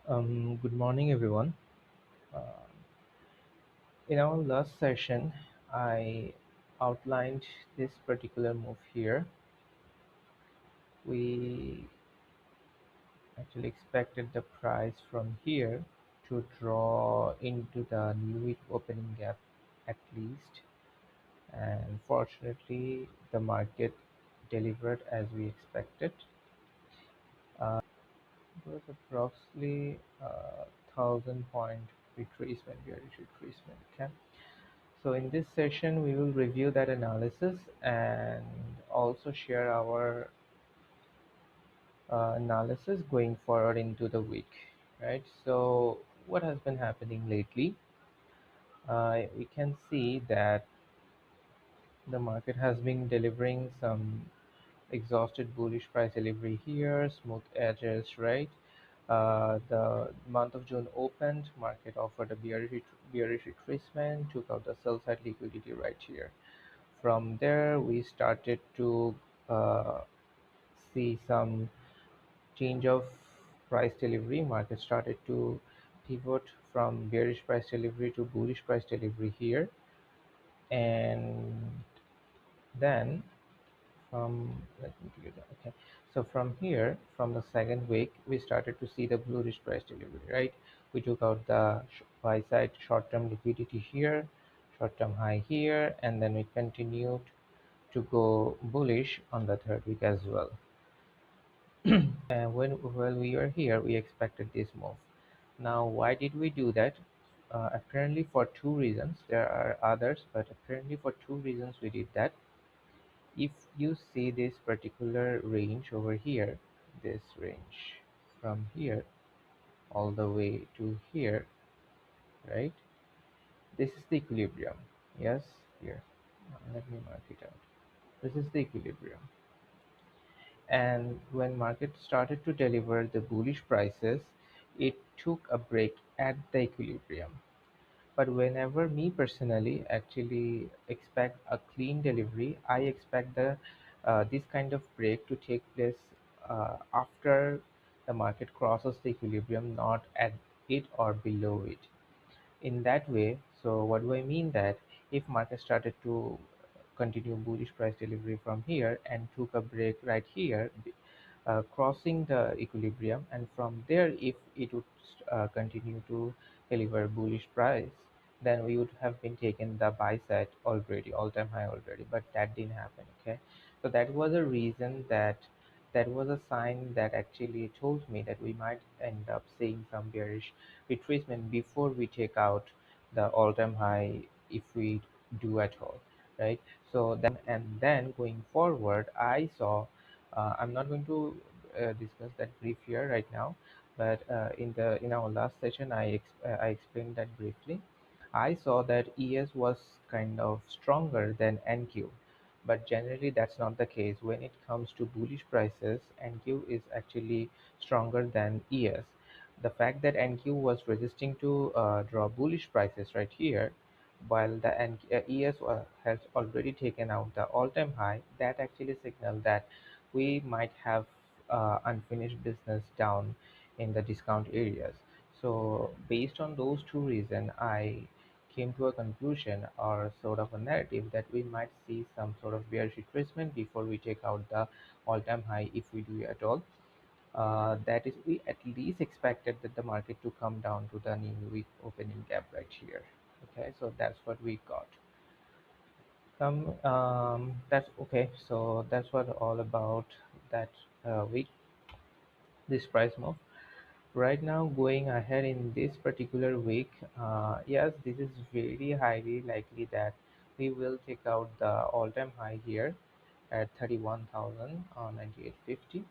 Good morning, everyone. Uh, in our last session, I outlined this particular move here. We actually expected the price from here to draw into the new week opening gap at least, and fortunately, the market delivered as we expected. It was approximately 1,000 point retracement, bearish retracement. Okay. So in this session, we will review that analysis and also share our analysis going forward into the week, right? So what has been happening lately? We can see that the market has been delivering some exhausted bullish price delivery here, smooth edges, right? The month of June opened, market offered a bearish retracement, took out the sell side liquidity right here. From there, we started to uh, see some change of price delivery. Market started to pivot from bearish price delivery to bullish price delivery here, and then from let me do that. Okay, so from here, from the second week, we started to see the bullish price delivery. Right, we took out the buy side short-term liquidity here, short-term high here, and then we continued to go bullish on the third week as well. And when we were here, we expected this move. Now, why did we do that? Apparently for two reasons. There are others, but apparently for two reasons we did that. If you see this particular range over here, this range from here all the way to here, right? This is the equilibrium. Yes, here. Let me mark it out. This is the equilibrium. And when market started to deliver the bullish prices, it took a break at the equilibrium. But whenever me personally actually expect a clean delivery, I expect the this kind of break to take place after the market crosses the equilibrium, not at it or below it. In that way, so what do I mean? That if market started to continue bullish price delivery from here and took a break right here, crossing the equilibrium, and from there if it would continue to deliver bullish price, then we would have been taken the buy side already, all-time high already, but that didn't happen. Okay, so that was a reason, that was a sign that actually told me that we might end up seeing some bearish retracement before we take out the all-time high, if we do at all, right? So then, and then going forward, I saw, I'm not going to discuss that brief here right now, but in our last session, I explained that briefly. I saw that ES was kind of stronger than NQ, but generally that's not the case. When it comes to bullish prices, NQ is actually stronger than ES. The fact that NQ was resisting to draw bullish prices right here, while the ES has already taken out the all-time high, that actually signaled that we might have unfinished business down in the discount areas. So based on those two reasons, I came to a conclusion or sort of a narrative that we might see some sort of bearish retracement before we take out the all-time high, if we do at all. That is, we at least expected that the market to come down to the new week opening gap right here. Okay, so that's what we got. That's okay. So that's what all about that week, this price move. Right now, going ahead in this particular week, yes, this is very highly likely that we will take out the all-time high here at 31,000 on 98.50.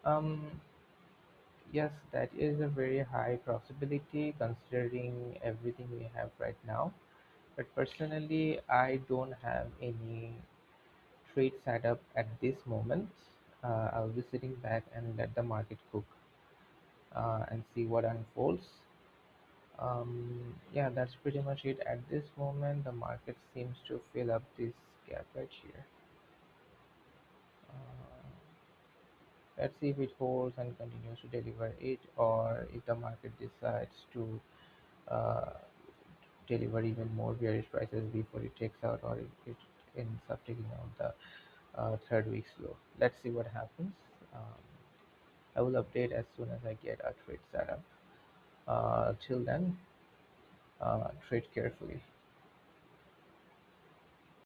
Um, yes, that is a very high possibility considering everything we have right now. But personally, I don't have any trade setup at this moment. I'll be sitting back and let the market cook and see what unfolds. Yeah, that's pretty much it at this moment. The market seems to fill up this gap right here. Uh, Let's see if it holds and continues to deliver it, or if the market decides to uh, deliver even more bearish prices before it takes out, or if it ends up taking out the third week's low. Let's see what happens. Um, I will update as soon as I get a trade set up. Till then, trade carefully.